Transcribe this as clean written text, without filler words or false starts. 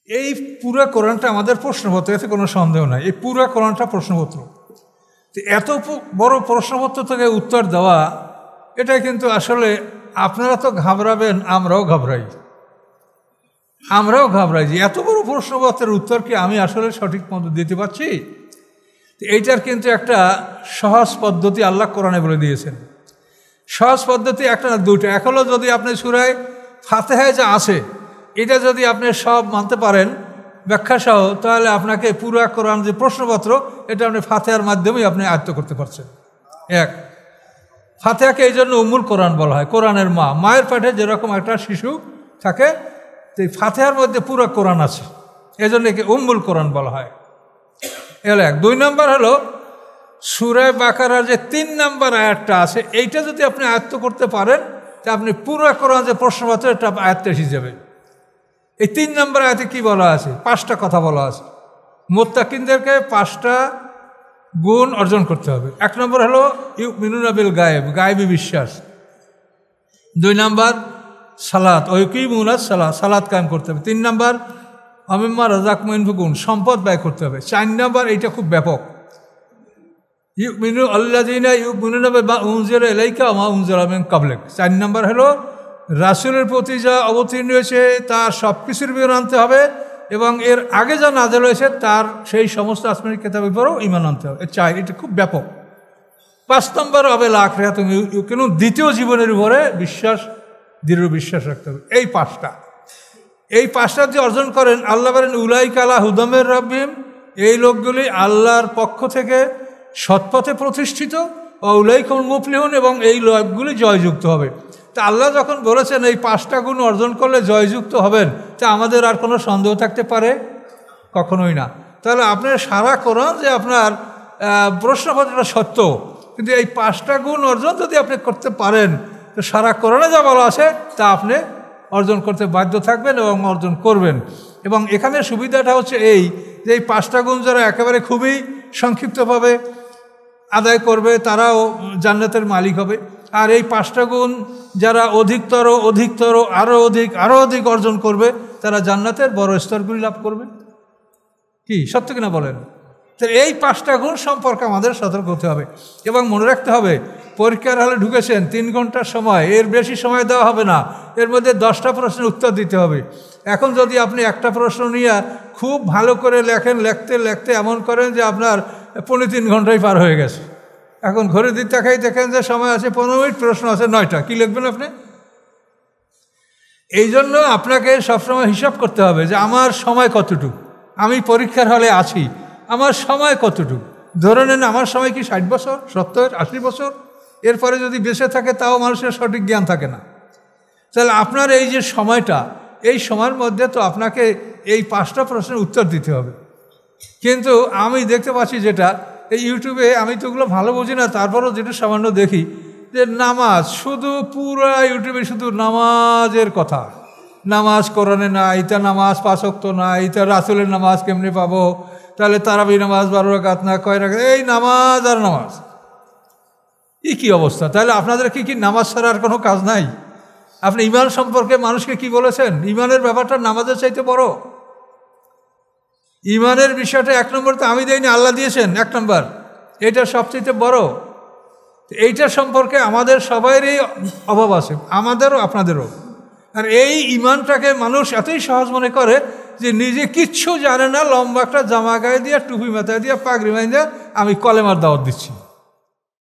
এই পুরো কোরআনটা আমাদের প্রশ্নপত্র, এতে কোনো সন্দেহ নাই। এই পুরো কোরআনটা প্রশ্নপত্র। তো এত বড় প্রশ্নপত্র থেকে উত্তর দেওয়া, এটা কিন্তু আসলে আপনারা তো ঘাবড়াবেন, আমরাও ঘাবড়াই যে এত বড় প্রশ্নপত্রের উত্তর কি আমি আসলে সঠিক মতো দিতে পারছি? এইটার কিন্তু একটা সহজ পদ্ধতি আল্লাহ কোরআনে বলে দিয়েছেন। সহজ পদ্ধতি একটা না দুটো। এক হলো, যদি আপনি সূরা ফাতিহায় যা আছে এটা যদি আপনি সব মানতে পারেন ব্যাখ্যা সহ, তাহলে আপনাকে পুরো কোরআন যে প্রশ্নপত্র এটা আপনি ফাতিহার মাধ্যমেই আপনি আয়ত্ত করতে পারছেন। এক, ফাতিহাকে এই জন্য উম্মুল কোরআন বলা হয়, কোরআনের মা। মায়ের পেটে যেরকম একটা শিশু থাকে, এই ফাতিহার মধ্যে পুরো কোরআন আছে, এই জন্য একে উম্মুল কোরআন বলা হয়। এলো এক। 2 নম্বর হলো, সূরা বাকারার যে 3 নম্বর আয়াতটা আছে, এইটা যদি আপনি আয়ত্ত করতে পারেন, তা আপনি পুরো কোরআন যে প্রশ্নপত্র এটা আয়ত্তে এসে যাবে। এই 3 নম্বর আয়াতে কি বলা আছে? 5টা কথা বলা আছে। মুত্তাকিনদেরকে 5টা গুণ অর্জন করতে হবে। 1 নম্বর হলো ইউমিনুনা বিল গায়েব, গায়েবী বিশ্বাস। 2 নম্বর সালাত, ওয়াকিমুনাস সালাত, সালাত কায়েম করতে হবে। 3 নম্বর আমিম্মা রাযাকহুম ইউনফিকুন, সম্পদ ব্যয় করতে হবে। 4 নম্বর, এইটা খুব ব্যাপক, ইউমিনু আল্লাযিনা ইউমিনুনা বিমা উনজিলা ইলাইকা ওয়া মা উনজিলা মিন ক্বাবলিক। 4 নম্বর হলো রাসূলের প্রতি যা অবতীর্ণ হয়েছে তার সব কিছুর বিবরণ আনতে হবে, এবং এর আগে যা নাযিল হয়েছে তার সেই সমস্ত আসমানি কিতাবের উপরও ঈমান আনতে হবে। এটা খুব ব্যাপক। 5 নম্বর আবিল আখিরাত ইউকিনুন, দ্বিতীয় জীবনের উপরে বিশ্বাস, দৃঢ় বিশ্বাস রাখতে হবে। এই 5টা যদি অর্জন করেন, আল্লাহ বলেন উলাইকা আলা হুদাম মির রাব্বিহিম, এই লোকগুলি আল্লাহর পক্ষ থেকে সৎপথে প্রতিষ্ঠিত, ও উলাইকা হুমুল মুফলিহুন, এবং এই লোকগুলি জয়যুক্ত হবে। তা আল্লাহ যখন বলেছেন এই 5টা গুণ অর্জন করলে জয়যুক্ত হবেন, তা আমাদের আর কোনো সন্দেহ থাকতে পারে? কখনোই না। তাহলে আপনার সারা কোরআন যে আপনার প্রশ্নপত্রটা সত্য, কিন্তু এই 5টা গুণ অর্জন যদি আপনি করতে পারেন, তো সারা কোরআনে যা বলা আছে তা আপনি অর্জন করতে বাধ্য থাকবেন এবং অর্জন করবেন। এবং এখানে সুবিধাটা হচ্ছে এই যে এই 5টা গুণ যারা একেবারে খুবই সংক্ষিপ্তভাবে আদায় করবে তারাও জান্নাতের মালিক হবে, আর এই 5টা গুণ যারা অধিকতর আরও অধিক অর্জন করবে তারা জান্নাতের বড় স্তরগুলি লাভ করবে। কি সত্য কিনা বলেন? তো এই 5টা গুণ সম্পর্কে আমাদের সতর্ক হতে হবে এবং মনে রাখতে হবে, পরীক্ষার হলে ঢুকেছেন 3 ঘন্টার সময়, এর বেশি সময় দেওয়া হবে না, এর মধ্যে 10টা প্রশ্নের উত্তর দিতে হবে। এখন যদি আপনি একটা প্রশ্ন নিয়ে খুব ভালো করে লেখেন, লিখতে এমন করেন যে আপনার 3.5 ঘন্টাই পার হয়ে গেছে, এখন ঘরে দিতে দেখাই দেখেন যে সময় আছে 15 মিনিট, প্রশ্ন আছে 9টা, কি লিখবেন আপনি? এই জন্য আপনাকে সবসময় হিসাব করতে হবে যে আমার সময় কতটুকু, আমি পরীক্ষার হলে আছি, আমার সময় কতটুকু। ধরে নেন আমার সময় কি 60 বছর, 70, 80 বছর, এরপরে যদি বেঁচে থাকে তাও মানুষের সঠিক জ্ঞান থাকে না। তাহলে আপনার এই যে সময়টা, এই সময়ের মধ্যে তো আপনাকে এই 5টা প্রশ্নের উত্তর দিতে হবে। কিন্তু আমি দেখতে পাচ্ছি যেটা এই ইউটিউবে, আমি তো ওগুলো ভালো বুঝি না, তারপরেও যেটা সামান্য দেখি যে নামাজ, শুধু পুরো ইউটিউবে শুধু নামাজের কথা, নামাজ কোরআনে নাই, তা নামাজ 5 ওয়াক্ত নাই, তা রাসূলের নামাজ কেমনে পাবো, তাহলে তারাবি নামাজ 12 রাকাত না কয় রাকাত, এই নামাজ আর নামাজ। কি অবস্থা! তাহলে আপনাদের কি নামাজ ছাড়া আর কোনো কাজ নাই? আপনি ঈমান সম্পর্কে মানুষকে কি বলেছেন? ঈমানের ব্যাপারটা নামাজের চাইতে বড়। ঈমানের বিষয়টা 1 নম্বর তো আমি দেইনি, আল্লাহ দিয়েছেন 1 নম্বর, এটা সবচেয়ে বড়। এইটা সম্পর্কে আমাদের সবাইরই অভাব আছে, আমাদেরও আপনাদেরও। আর এই ঈমানটাকে মানুষ এতই সহজ মনে করে যে নিজে কিচ্ছু জানে না, লম্বা একটা জামা গায়ে দিয়ে, টুপি মাথায় দিয়ে, পাগড়ি মাথায় দিয়ে আমি কলেমার দাওয়াত দিচ্ছি।